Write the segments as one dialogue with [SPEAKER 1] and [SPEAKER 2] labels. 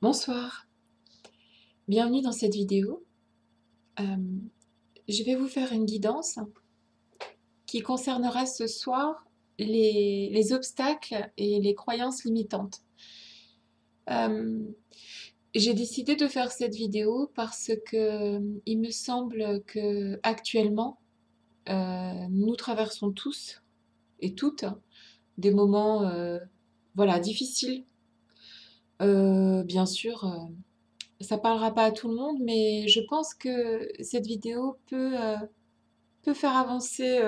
[SPEAKER 1] Bonsoir, bienvenue dans cette vidéo. Euh, je vais vous faire une guidance qui concernera ce soir les obstacles et les croyances limitantes. Euh, j'ai décidé de faire cette vidéo parce que il me semble que actuellement nous traversons tous et toutes des moments voilà, difficiles. Bien sûr, ça parlera pas à tout le monde, mais je pense que cette vidéo peut faire avancer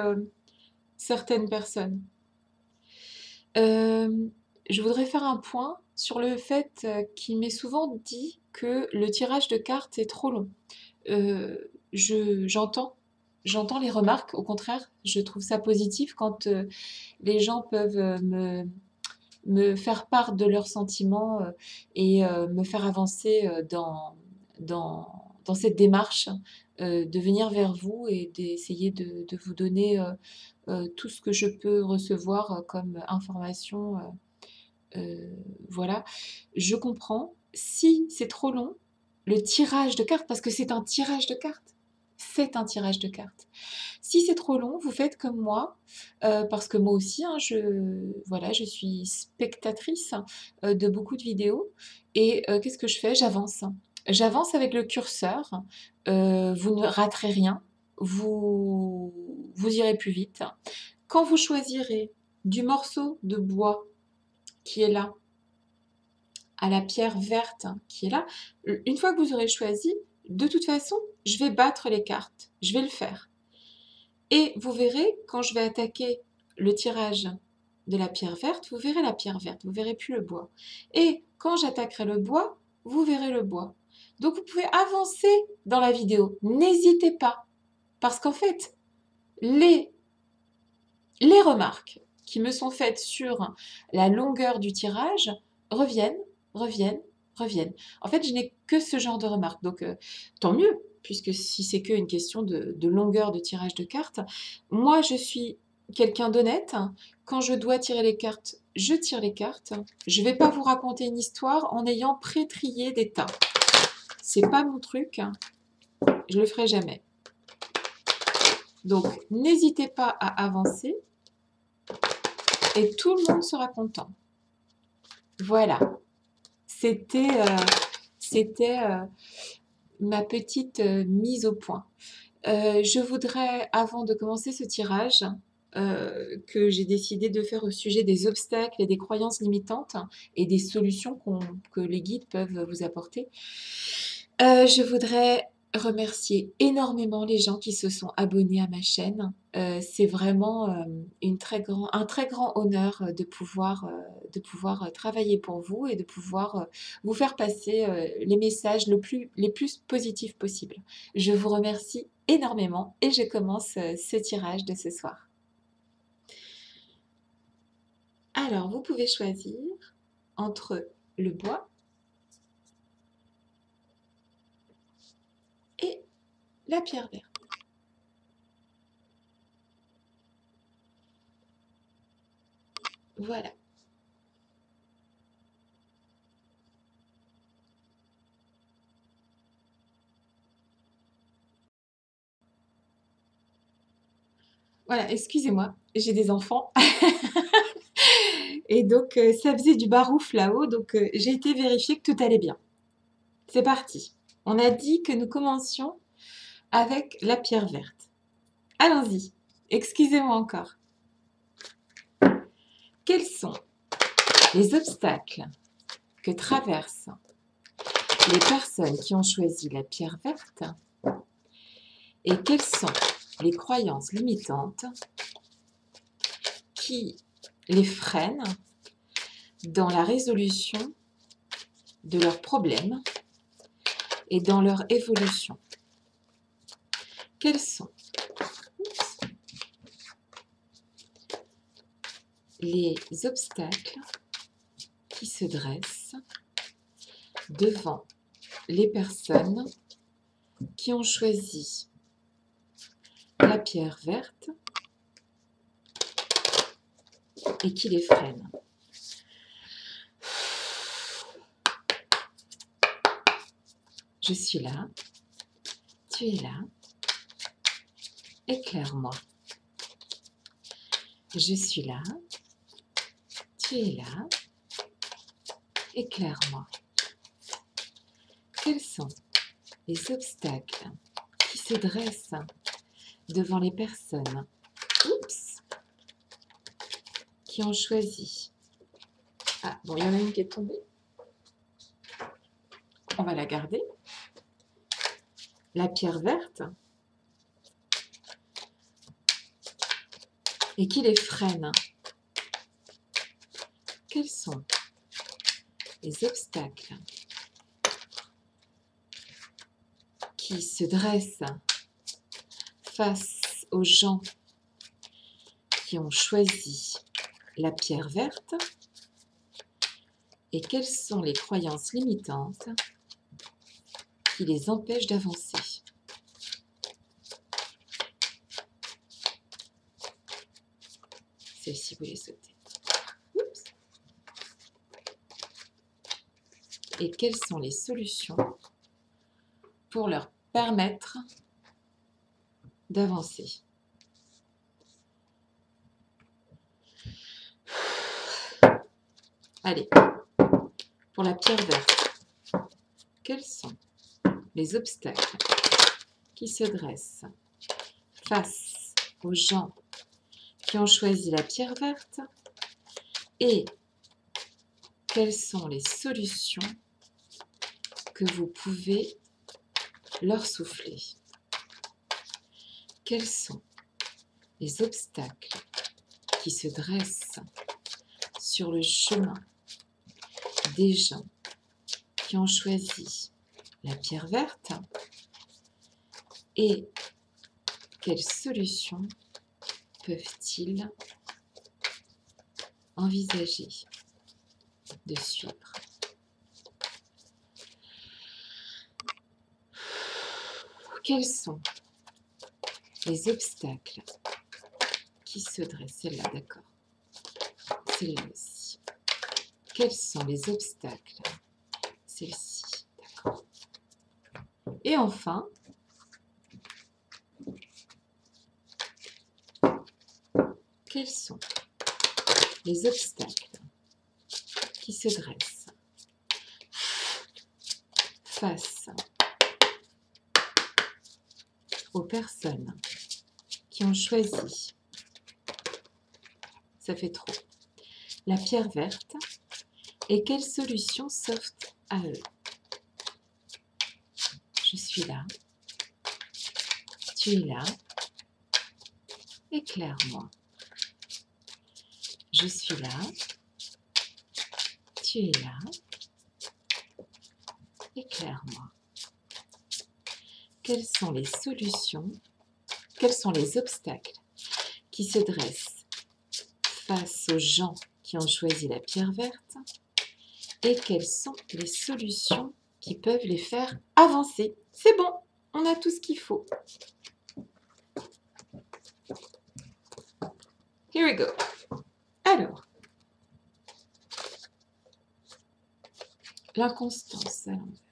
[SPEAKER 1] certaines personnes. Euh, je voudrais faire un point sur le fait qu'il m'est souvent dit que le tirage de cartes est trop long. J'entends les remarques, au contraire, je trouve ça positif quand les gens peuvent me faire part de leurs sentiments et me faire avancer dans cette démarche de venir vers vous et d'essayer de vous donner tout ce que je peux recevoir comme information. Voilà, je comprends. Si c'est trop long, le tirage de cartes, parce que c'est un tirage de cartes, c'est un tirage de cartes. Si c'est trop long, vous faites comme moi, parce que moi aussi, hein, voilà, je suis spectatrice de beaucoup de vidéos. Et qu'est-ce que je fais? J'avance. J'avance avec le curseur. Vous ne raterez rien. Vous irez plus vite. Quand vous choisirez du morceau de bois qui est là, à la pierre verte qui est là, une fois que vous aurez choisi, de toute façon, je vais battre les cartes. Je vais le faire. Et vous verrez, quand je vais attaquer le tirage de la pierre verte, vous verrez la pierre verte, vous verrez plus le bois. Et quand j'attaquerai le bois, vous verrez le bois. Donc vous pouvez avancer dans la vidéo. N'hésitez pas. Parce qu'en fait, les, les remarques qui me sont faites sur la longueur du tirage reviennent, reviennent, reviennent. En fait, je n'ai que ce genre de remarques. Donc, tant mieux, puisque si c'est qu'une question de longueur de tirage de cartes, moi, je suis quelqu'un d'honnête. Quand je dois tirer les cartes, je tire les cartes. Je ne vais pas vous raconter une histoire en ayant pré-trié des tas. C'est pas mon truc. Je le ferai jamais. Donc, n'hésitez pas à avancer et tout le monde sera content. Voilà. C'était ma petite mise au point. Je voudrais, avant de commencer ce tirage, que j'ai décidé de faire au sujet des obstacles et des croyances limitantes et des solutions que les guides peuvent vous apporter, je voudrais remercier énormément les gens qui se sont abonnés à ma chaîne. C'est vraiment un très grand honneur de pouvoir travailler pour vous et de pouvoir vous faire passer les messages les plus positifs possibles. Je vous remercie énormément et je commence ce tirage de ce soir. Alors, vous pouvez choisir entre le bois et la pierre verte. Voilà. Voilà, excusez-moi, j'ai des enfants. Et donc, ça faisait du barouf là-haut, donc j'ai été vérifier que tout allait bien. C'est parti. On a dit que nous commencions avec la pierre verte. Allons-y. Excusez-moi encore. Quels sont les obstacles que traversent les personnes qui ont choisi la pierre verte et quelles sont les croyances limitantes qui les freinent dans la résolution de leurs problèmes et dans leur évolution? Quels sont les obstacles qui se dressent devant les personnes qui ont choisi la pierre verte et qui les freinent? Je suis là. Tu es là. Éclaire-moi. Je suis là. Tu es là. Éclaire-moi. Quels sont les obstacles qui se dressent devant les personnes qui ont choisi? Ah, bon, il y en a une qui est tombée. On va la garder. La pierre verte. Et qui les freine? Quels sont les obstacles qui se dressent face aux gens qui ont choisi la pierre verte? Et quelles sont les croyances limitantes qui les empêchent d'avancer? Celle-ci, vous les sautez. Oups. Et quelles sont les solutions pour leur permettre d'avancer? Allez, pour la pierre verte, quels sont les obstacles qui se dressent face aux gens qui ont choisi la pierre verte et quelles sont les solutions que vous pouvez leur souffler? Quels sont les obstacles qui se dressent sur le chemin des gens qui ont choisi la pierre verte et quelles solutions peuvent-ils envisager de suivre? Quels sont les obstacles qui se dressent? Celle-là, d'accord. Celle-là aussi. Quels sont les obstacles? Celle-ci, d'accord. Et enfin, quels sont les obstacles qui se dressent face aux personnes qui ont choisi, ça fait trop, la pierre verte et quelles solutions s'offrent à eux? Je suis là, tu es là, éclaire-moi. Je suis là, tu es là, éclaire-moi. Quelles sont les solutions, quels sont les obstacles qui se dressent face aux gens qui ont choisi la pierre verte et quelles sont les solutions qui peuvent les faire avancer? C'est bon, on a tout ce qu'il faut. Here we go. Alors, l'inconstance à l'envers.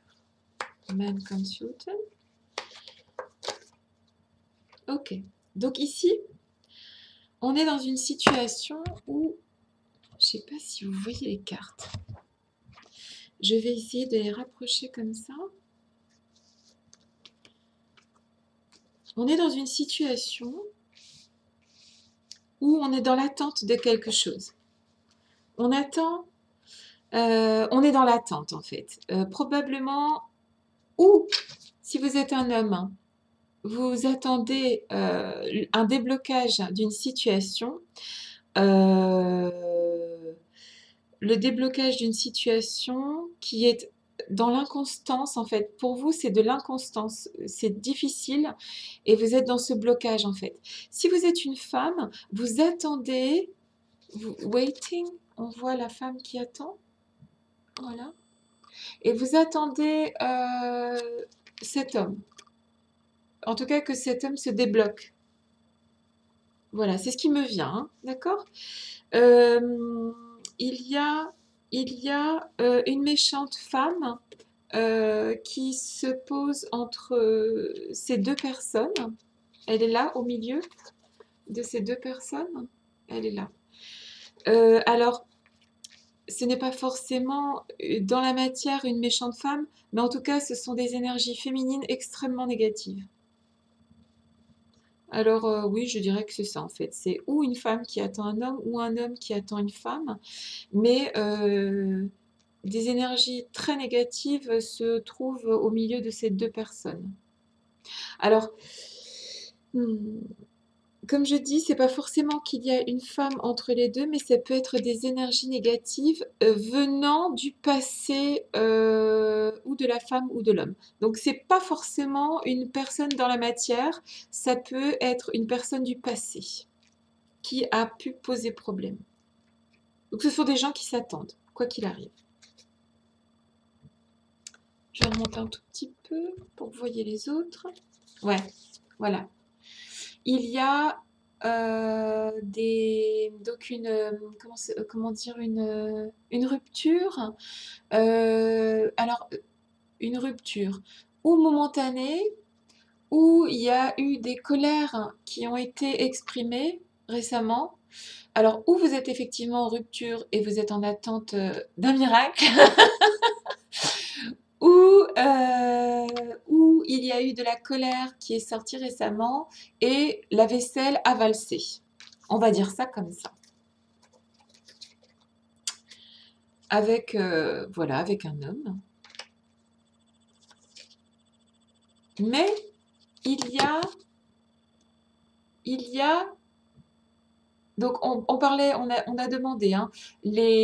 [SPEAKER 1] Man consultant. Ok, donc ici, on est dans une situation où, je ne sais pas si vous voyez les cartes. Je vais essayer de les rapprocher comme ça. On est dans une situation où on est dans l'attente de quelque chose. On attend, on est dans l'attente en fait. Probablement, ou si vous êtes un homme, hein, vous attendez un déblocage d'une situation. Le déblocage d'une situation qui est dans l'inconstance, en fait. Pour vous, c'est de l'inconstance. C'est difficile et vous êtes dans ce blocage, en fait. Si vous êtes une femme, vous attendez, waiting, on voit la femme qui attend, voilà. Et vous attendez cet homme. En tout cas, que cet homme se débloque. Voilà, c'est ce qui me vient, hein, d'accord? Il y a une méchante femme qui se pose entre ces deux personnes. Elle est là, au milieu de ces deux personnes. Elle est là. Alors, ce n'est pas forcément dans la matière une méchante femme, mais en tout cas, ce sont des énergies féminines extrêmement négatives. Alors oui, je dirais que c'est ça en fait. C'est ou une femme qui attend un homme ou un homme qui attend une femme, mais des énergies très négatives se trouvent au milieu de ces deux personnes. Alors, hmm, comme je dis, c'est pas forcément qu'il y a une femme entre les deux, mais ça peut être des énergies négatives venant du passé ou de la femme ou de l'homme. Donc c'est pas forcément une personne dans la matière, ça peut être une personne du passé qui a pu poser problème. Donc ce sont des gens qui s'attendent, quoi qu'il arrive. Je vais remonter un tout petit peu pour que vous voyez les autres. Ouais, voilà. Il y a donc comment dire, une rupture. Alors, une rupture ou momentanée, où il y a eu des colères qui ont été exprimées récemment. Alors, où vous êtes effectivement en rupture et vous êtes en attente d'un miracle, ou il y a eu de la colère qui est sortie récemment et la vaisselle a valsé. On va dire ça comme ça. Avec, voilà, avec un homme. Mais il y a donc on parlait, on a demandé hein, les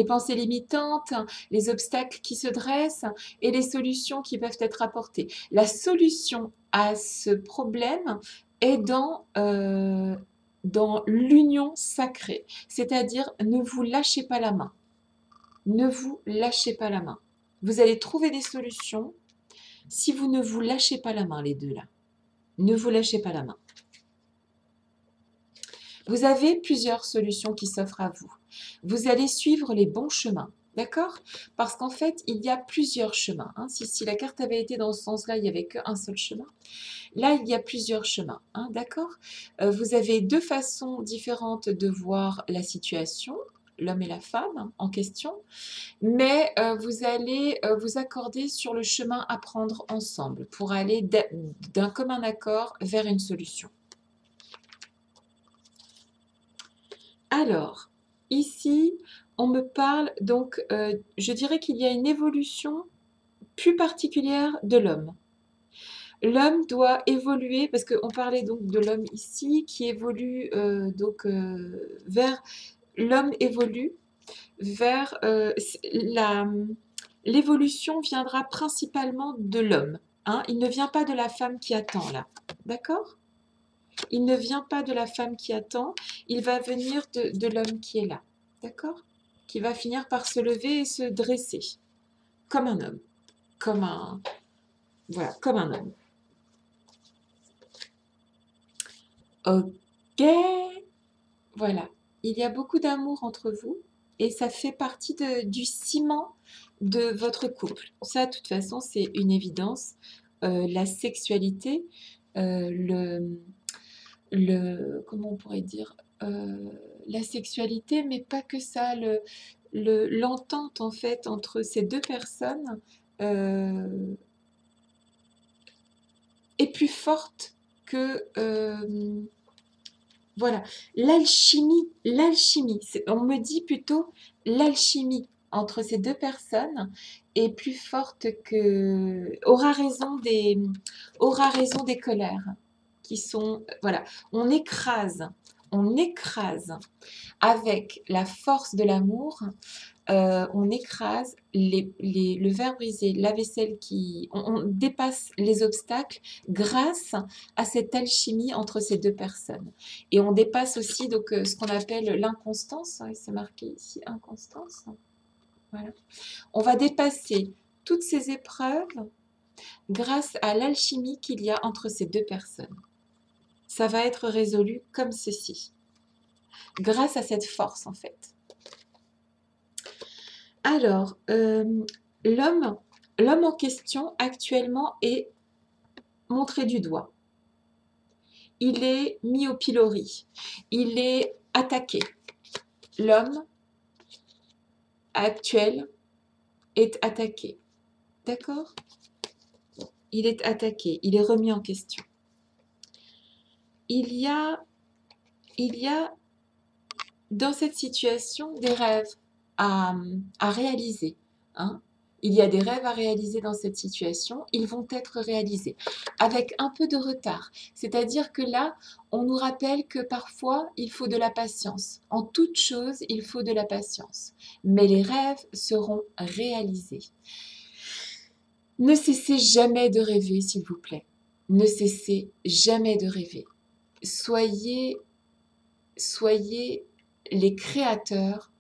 [SPEAKER 1] pensées limitantes, les obstacles qui se dressent et les solutions qui peuvent être apportées. La solution à ce problème est dans l'union sacrée, c'est-à-dire ne vous lâchez pas la main. Ne vous lâchez pas la main. Vous allez trouver des solutions si vous ne vous lâchez pas la main, les deux là. Ne vous lâchez pas la main. Vous avez plusieurs solutions qui s'offrent à vous. Vous allez suivre les bons chemins, d'accord? Parce qu'en fait, il y a plusieurs chemins. Hein. Si la carte avait été dans ce sens-là, il n'y avait qu'un seul chemin. Là, il y a plusieurs chemins, hein, d'accord? Vous avez deux façons différentes de voir la situation, l'homme et la femme en question, mais vous allez vous accorder sur le chemin à prendre ensemble pour aller d'un commun accord vers une solution. Alors, ici, on me parle, donc, je dirais qu'il y a une évolution plus particulière de l'homme. L'homme doit évoluer, parce qu'on parlait donc de l'homme ici, qui évolue vers... L'homme évolue vers... l'évolution viendra principalement de l'homme. Hein, il ne vient pas de la femme qui attend, là. D'accord ? Il ne vient pas de la femme qui attend, il va venir de l'homme qui est là, d'accord? Qui va finir par se lever et se dresser, comme un homme, voilà, comme un homme. Ok, voilà. Il y a beaucoup d'amour entre vous et ça fait partie du ciment de votre couple. Ça, de toute façon, c'est une évidence. La sexualité, comment on pourrait dire, la sexualité, mais pas que ça, l'entente en fait entre ces deux personnes est plus forte que, voilà, l'alchimie, on me dit plutôt l'alchimie entre ces deux personnes est plus forte que, aura raison des colères qui sont, voilà, on écrase avec la force de l'amour, on écrase le verre brisé, la vaisselle on dépasse les obstacles grâce à cette alchimie entre ces deux personnes. Et on dépasse aussi donc ce qu'on appelle l'inconstance, hein, c'est marqué ici, inconstance. Voilà. On va dépasser toutes ces épreuves grâce à l'alchimie qu'il y a entre ces deux personnes. Ça va être résolu comme ceci, grâce à cette force en fait. Alors, l'homme, l'homme en question actuellement est montré du doigt. Il est mis au pilori. Il est attaqué. L'homme actuel est attaqué. D'accord? Il est attaqué. Il est remis en question. Il y a dans cette situation des rêves à réaliser. Hein. Il y a des rêves à réaliser dans cette situation. Ils vont être réalisés avec un peu de retard. C'est-à-dire que là, on nous rappelle que parfois, il faut de la patience. En toute chose, il faut de la patience. Mais les rêves seront réalisés. Ne cessez jamais de rêver, s'il vous plaît. Ne cessez jamais de rêver. Soyez les créateurs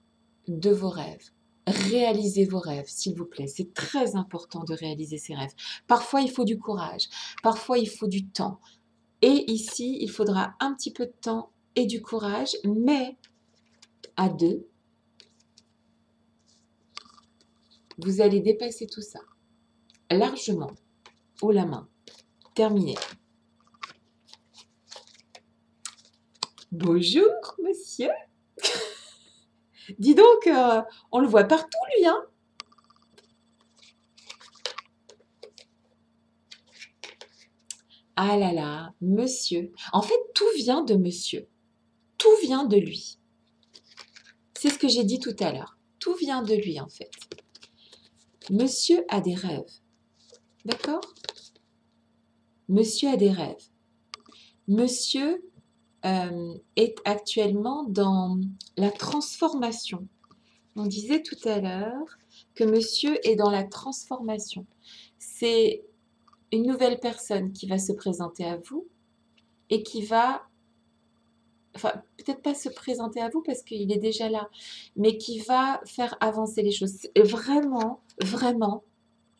[SPEAKER 1] de vos rêves. Réalisez vos rêves, s'il vous plaît. C'est très important de réaliser ses rêves. Parfois, il faut du courage. Parfois, il faut du temps. Et ici, il faudra un petit peu de temps et du courage, mais à deux, vous allez dépasser tout ça. Largement. Haut la main. Terminé. Bonjour, monsieur. Dis donc, on le voit partout, lui, hein? Ah là là, monsieur. En fait, tout vient de monsieur. Tout vient de lui. C'est ce que j'ai dit tout à l'heure. Tout vient de lui, en fait. Monsieur a des rêves. D'accord? Monsieur a des rêves. Monsieur est actuellement dans la transformation. On disait tout à l'heure que monsieur est dans la transformation. C'est une nouvelle personne qui va se présenter à vous et qui va, enfin, peut-être pas se présenter à vous parce qu'il est déjà là, mais qui va faire avancer les choses. Vraiment, vraiment,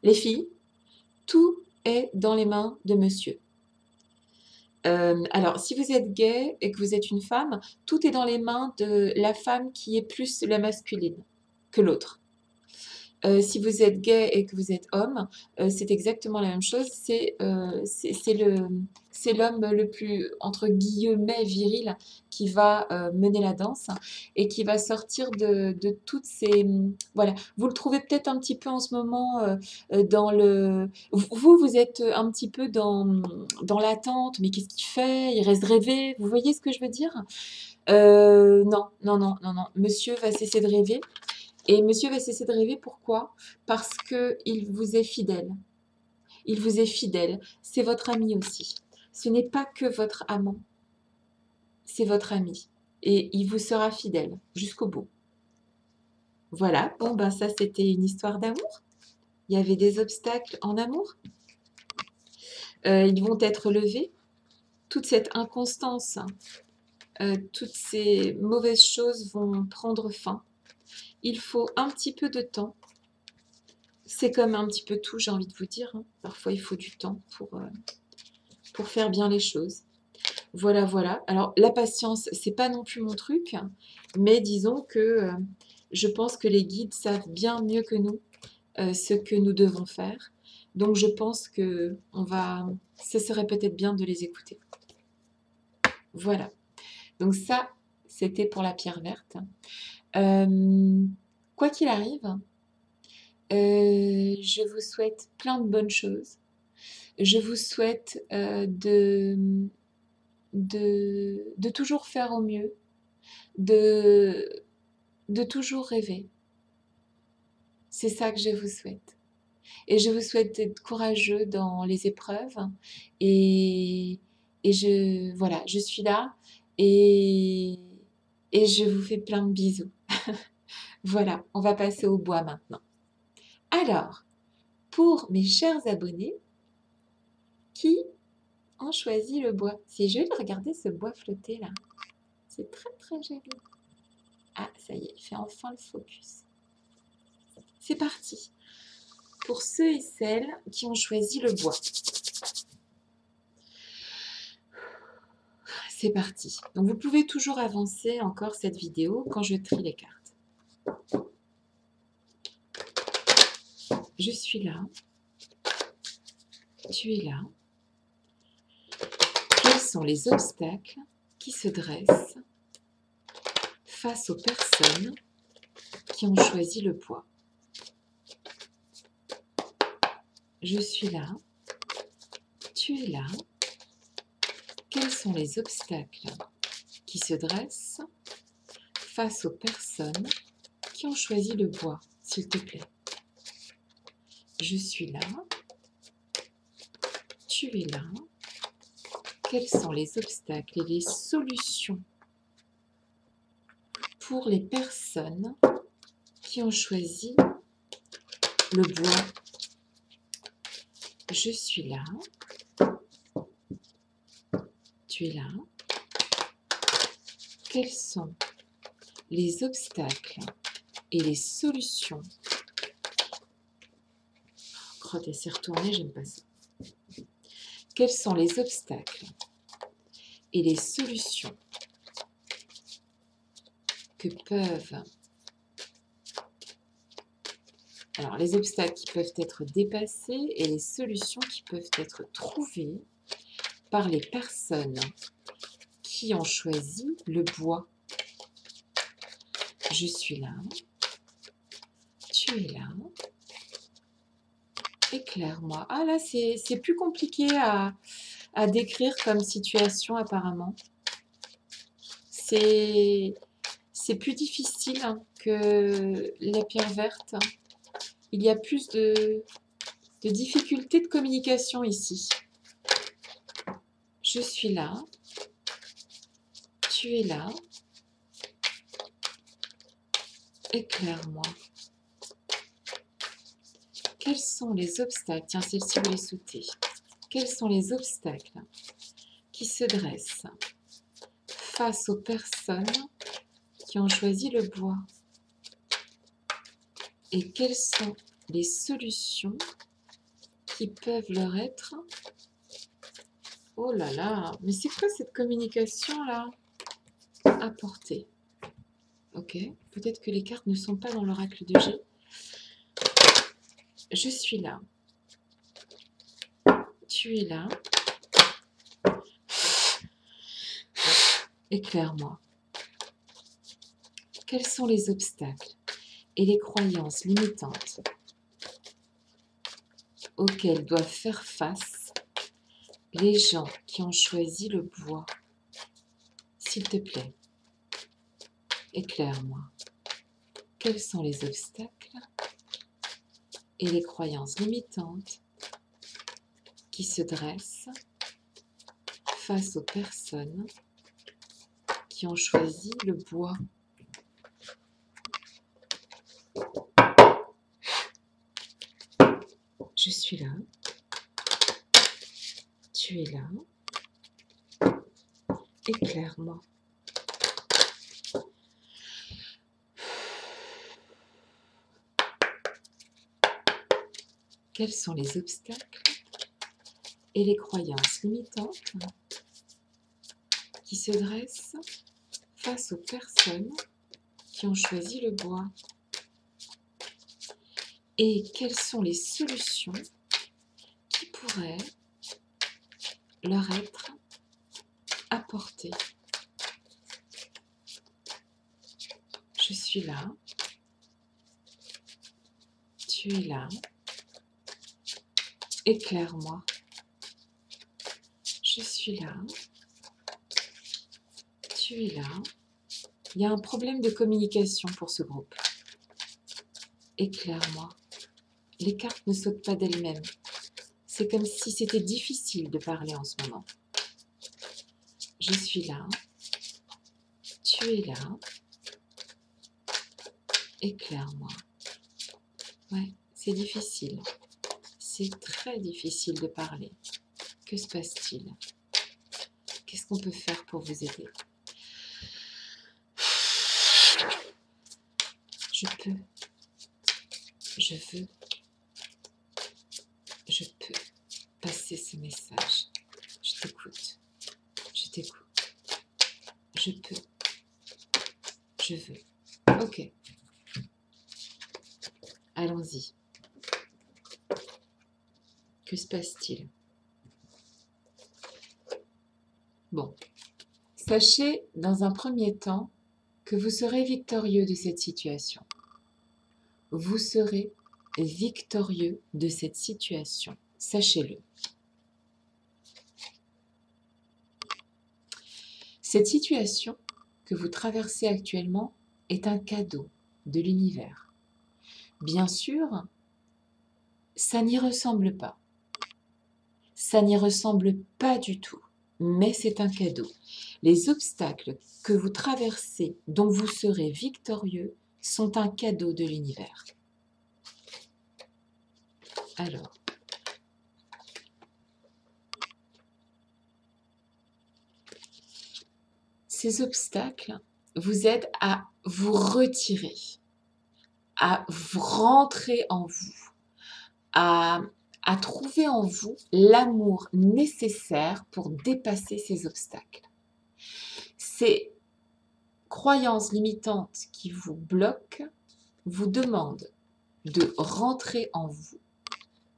[SPEAKER 1] les filles, tout est dans les mains de monsieur. Alors, si vous êtes gay et que vous êtes une femme, tout est dans les mains de la femme qui est plus la masculine que l'autre. Si vous êtes gay et que vous êtes homme, c'est exactement la même chose. C'est l'homme le plus, entre guillemets, viril qui va mener la danse et qui va sortir de toutes ces... Voilà. Vous le trouvez peut-être un petit peu en ce moment dans le... Vous êtes un petit peu dans l'attente. Mais qu'est-ce qu'il fait? Il reste rêver. Vous voyez ce que je veux dire? Non, non, non, non, non. Monsieur va cesser de rêver. Et monsieur va cesser de rêver, pourquoi? Parce qu'il vous est fidèle. Il vous est fidèle. C'est votre ami aussi. Ce n'est pas que votre amant, c'est votre ami. Et il vous sera fidèle jusqu'au bout. Voilà, bon ben ça c'était une histoire d'amour. Il y avait des obstacles en amour. Ils vont être levés. Toute cette inconstance, toutes ces mauvaises choses vont prendre fin. Il faut un petit peu de temps. C'est comme un petit peu tout, j'ai envie de vous dire. Hein. Parfois, il faut du temps pour faire bien les choses. Voilà, voilà. Alors, la patience, c'est pas non plus mon truc, mais disons que je pense que les guides savent bien mieux que nous ce que nous devons faire. Donc, je pense que ce serait peut-être bien de les écouter. Voilà. Donc ça, c'était pour la pierre verte. Quoi qu'il arrive, je vous souhaite plein de bonnes choses. Je vous souhaite de toujours faire au mieux, de toujours rêver. C'est ça que je vous souhaite. Et je vous souhaite d'être courageux dans les épreuves. Et, voilà, je suis là et, et je vous fais plein de bisous. Voilà, on va passer au bois maintenant. Alors, pour mes chers abonnés qui ont choisi le bois, c'est joli, regardez ce bois flotter là. C'est très très joli. Ah, ça y est, il fait enfin le focus. C'est parti. Pour ceux et celles qui ont choisi le bois. C'est parti. Donc vous pouvez toujours avancer encore cette vidéo quand je trie les cartes. Je suis là. Tu es là. Quels sont les obstacles qui se dressent face aux personnes qui ont choisi le bois? Je suis là. Tu es là. Quels sont les obstacles qui se dressent face aux personnes qui ont choisi le bois, s'il te plaît? Je suis là. Tu es là. Quels sont les obstacles et les solutions pour les personnes qui ont choisi le bois? Je suis là. Tu es là. Quels sont les obstacles et les solutions? Crotte, elle s'est retournée, j'aime pas ça. Quels sont les obstacles et les solutions que peuvent... Alors, les obstacles qui peuvent être dépassés et les solutions qui peuvent être trouvées par les personnes qui ont choisi le bois. Je suis là. Tu es là. Éclaire-moi. Ah là, c'est plus compliqué à décrire comme situation apparemment. C'est plus difficile que la pierre verte. Il y a plus de difficultés de communication ici. Je suis là. Tu es là. Éclaire-moi. Quels sont les obstacles? Tiens, celle-ci, vous les sautez. Quels sont les obstacles qui se dressent face aux personnes qui ont choisi le bois? Et quelles sont les solutions qui peuvent leur être... Oh là là, mais c'est quoi cette communication-là? Apportée. Ok, peut-être que les cartes ne sont pas dans l'oracle de G. Je suis là. Tu es là. Éclaire-moi. Quels sont les obstacles et les croyances limitantes auxquelles doivent faire face les gens qui ont choisi le bois? S'il te plaît, éclaire-moi. Quels sont les obstacles et les croyances limitantes qui se dressent face aux personnes qui ont choisi le bois? Je suis là. Tu es là. Éclaire-moi. Quels sont les obstacles et les croyances limitantes qui se dressent face aux personnes qui ont choisi le bois? Et quelles sont les solutions qui pourraient leur être apportées? Je suis là. Tu es là. Éclaire-moi. Je suis là. Tu es là. Il y a un problème de communication pour ce groupe. Éclaire-moi. Les cartes ne sautent pas d'elles-mêmes. C'est comme si c'était difficile de parler en ce moment. Je suis là. Tu es là. Éclaire-moi. Ouais, c'est difficile. C'est très difficile de parler. Que se passe-t-il? Qu'est-ce qu'on peut faire pour vous aider? Je peux. Je veux. Je peux passer ce message. Je t'écoute. Je t'écoute. Je peux. Je veux. Ok. Allons-y. Que se passe-t-il? Bon, sachez dans un premier temps que vous serez victorieux de cette situation. Vous serez victorieux de cette situation. Sachez-le. Cette situation que vous traversez actuellement est un cadeau de l'univers. Bien sûr, ça n'y ressemble pas. Ça n'y ressemble pas du tout, mais c'est un cadeau. Les obstacles que vous traversez, dont vous serez victorieux, sont un cadeau de l'univers. Alors, ces obstacles vous aident à vous retirer, à vous rentrer en vous, à trouver en vous l'amour nécessaire pour dépasser ces obstacles. Ces croyances limitantes qui vous bloquent vous demandent de rentrer en vous,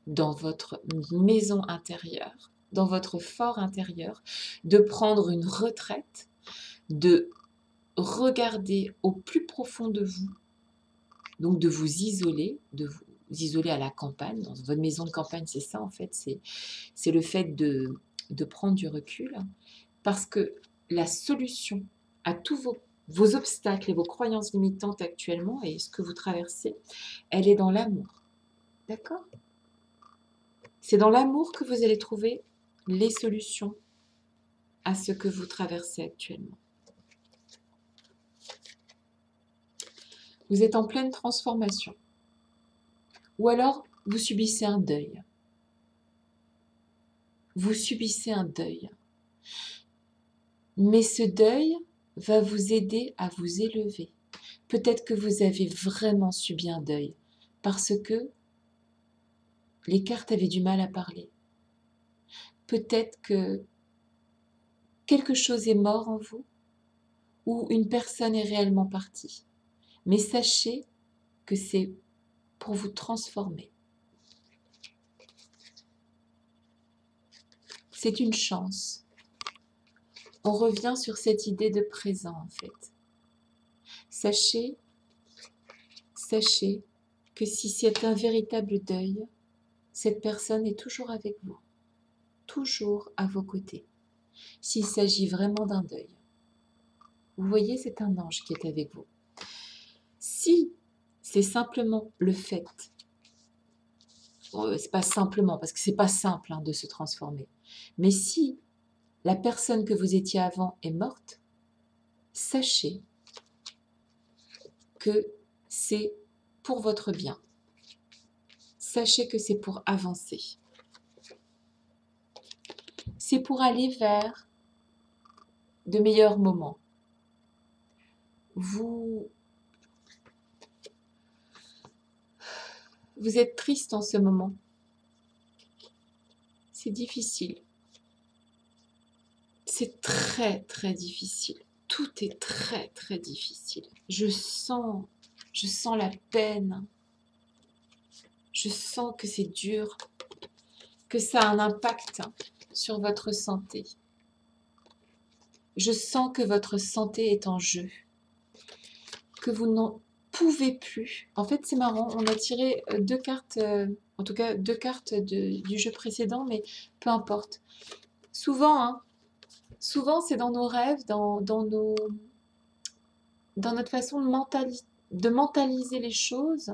[SPEAKER 1] dans votre maison intérieure, dans votre fort intérieur, de prendre une retraite, de regarder au plus profond de vous, donc de vous isoler à la campagne. Dans votre maison de campagne, c'est ça en fait, c'est le fait de prendre du recul, parce que la solution à tous vos obstacles et vos croyances limitantes actuellement et ce que vous traversez, elle est dans l'amour. D'accord ? C'est dans l'amour que vous allez trouver les solutions à ce que vous traversez actuellement. Vous êtes en pleine transformation. Ou alors, vous subissez un deuil. Vous subissez un deuil. Mais ce deuil va vous aider à vous élever. Peut-être que vous avez vraiment subi un deuil parce que les cartes avaient du mal à parler. Peut-être que quelque chose est mort en vous ou une personne est réellement partie. Mais sachez que c'est pour vous transformer. C'est une chance. On revient sur cette idée de présent en fait. Sachez que si c'est un véritable deuil, cette personne est toujours avec vous, toujours à vos côtés, s'il s'agit vraiment d'un deuil. Vous voyez, c'est un ange qui est avec vous. Si c'est simplement le fait, c'est pas simplement, parce que c'est pas simple de se transformer, mais si la personne que vous étiez avant est morte, sachez que c'est pour votre bien. Sachez que c'est pour avancer. C'est pour aller vers de meilleurs moments. Vous êtes triste en ce moment. C'est difficile. C'est très, très difficile. Tout est très, très difficile. Je sens la peine. Je sens que c'est dur, que ça a un impact sur votre santé. Je sens que votre santé est en jeu, que vous n'en pouvez plus. En fait, c'est marrant, on a tiré deux cartes, en tout cas deux cartes du jeu précédent, mais peu importe. Souvent, c'est dans nos rêves, dans notre façon de mentaliser les choses,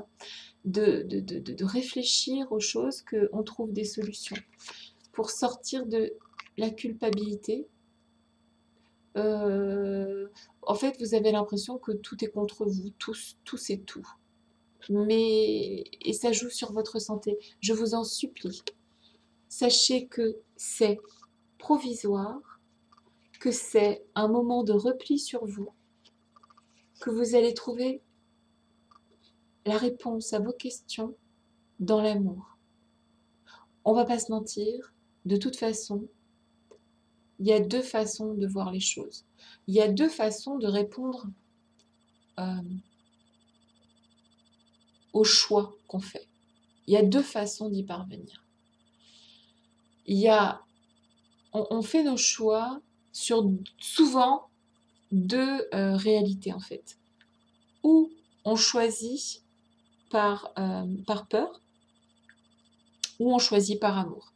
[SPEAKER 1] de réfléchir aux choses qu'on trouve des solutions pour sortir de la culpabilité. En fait, vous avez l'impression que tout est contre vous, tout c'est tout. Et ça joue sur votre santé. Je vous en supplie, sachez que c'est provisoire, que c'est un moment de repli sur vous, que vous allez trouver la réponse à vos questions dans l'amour. On va pas se mentir, de toute façon, il y a deux façons de voir les choses. Il y a deux façons de répondre au choix qu'on fait. Il y a deux façons d'y parvenir. il y a, on fait nos choix sur souvent deux réalités en fait. Ou on choisit par peur, ou on choisit par amour.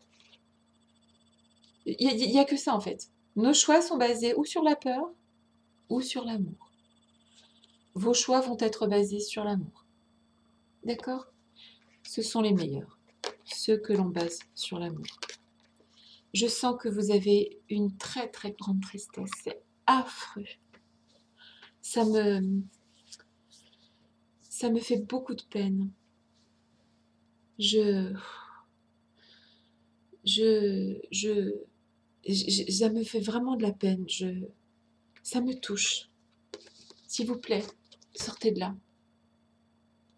[SPEAKER 1] Il n'y a que ça en fait. Nos choix sont basés ou sur la peur, ou sur l'amour. Vos choix vont être basés sur l'amour. D'accord? Ce sont les meilleurs, ceux que l'on base sur l'amour. Je sens que vous avez une très très grande tristesse. C'est affreux. Ça me fait beaucoup de peine. Ça me fait vraiment de la peine. Ça me touche. S'il vous plaît, sortez de là.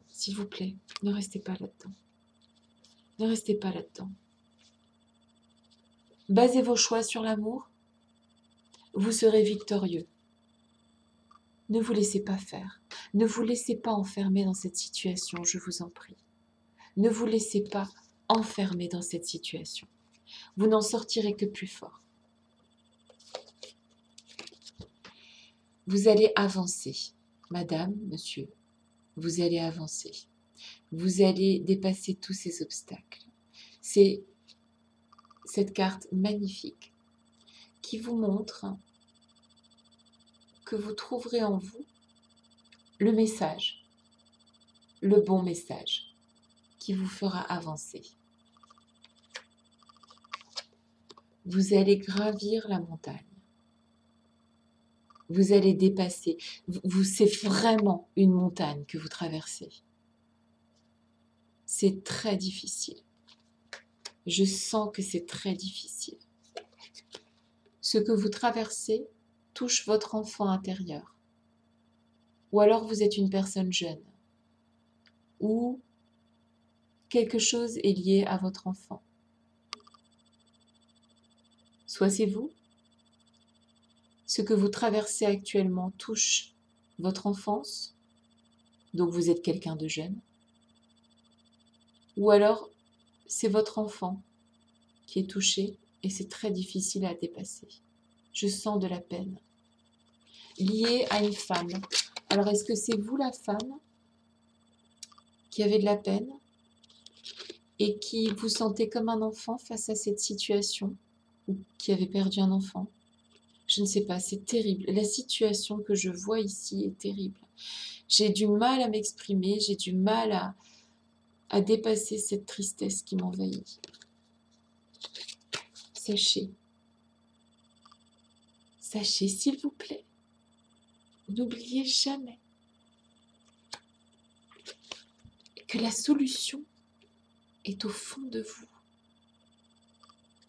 [SPEAKER 1] S'il vous plaît, ne restez pas là-dedans. Ne restez pas là-dedans. Basez vos choix sur l'amour. Vous serez victorieux. Ne vous laissez pas faire. Ne vous laissez pas enfermer dans cette situation, je vous en prie. Ne vous laissez pas enfermer dans cette situation. Vous n'en sortirez que plus fort. Vous allez avancer, madame, monsieur. Vous allez avancer. Vous allez dépasser tous ces obstacles. C'est cette carte magnifique qui vous montre que vous trouverez en vous le message, le bon message qui vous fera avancer. Vous allez gravir la montagne. Vous allez dépasser. C'est vraiment une montagne que vous traversez. C'est très difficile. Je sens que c'est très difficile. Ce que vous traversez touche votre enfant intérieur. Ou alors vous êtes une personne jeune. Ou quelque chose est lié à votre enfant. Soit c'est vous. Ce que vous traversez actuellement touche votre enfance. Donc vous êtes quelqu'un de jeune. Ou alors c'est votre enfant qui est touché et c'est très difficile à dépasser. Je sens de la peine. Liée à une femme. Alors est-ce que c'est vous la femme qui avez de la peine et qui vous sentez comme un enfant face à cette situation ou qui avez perdu un enfant? Je ne sais pas, c'est terrible. La situation que je vois ici est terrible. J'ai du mal à m'exprimer, j'ai du mal à dépasser cette tristesse qui m'envahit. Sachez, s'il vous plaît, n'oubliez jamais que la solution est au fond de vous.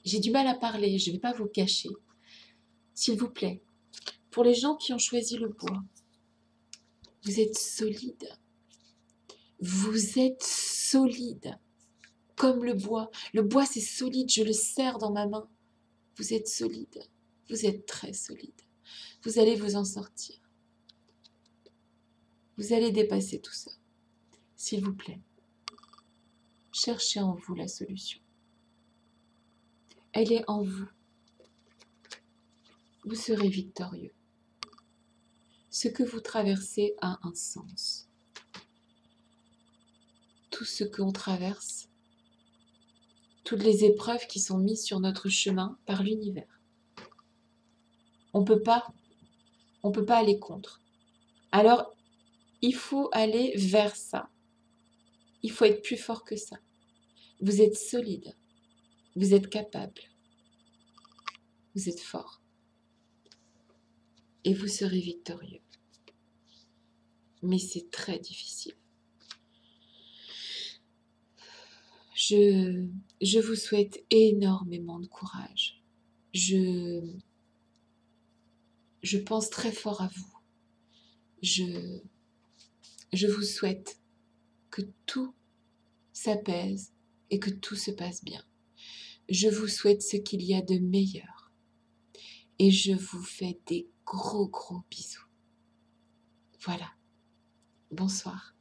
[SPEAKER 1] J'ai du mal à parler, je ne vais pas vous cacher. S'il vous plaît, pour les gens qui ont choisi le bois, vous êtes solide. Vous êtes solide, comme le bois. Le bois, c'est solide, je le serre dans ma main. Vous êtes solide, vous êtes très solide. Vous allez vous en sortir. Vous allez dépasser tout ça. S'il vous plaît, cherchez en vous la solution. Elle est en vous. Vous serez victorieux. Ce que vous traversez a un sens. Tout ce qu'on traverse, toutes les épreuves qui sont mises sur notre chemin par l'univers. On peut pas aller contre. Alors, il faut aller vers ça. Il faut être plus fort que ça. Vous êtes solide. Vous êtes capable. Vous êtes fort. Et vous serez victorieux. Mais c'est très difficile. Je vous souhaite énormément de courage. Je pense très fort à vous. Je vous souhaite que tout s'apaise et que tout se passe bien. Je vous souhaite ce qu'il y a de meilleur. Et je vous fais des gros bisous. Voilà. Bonsoir.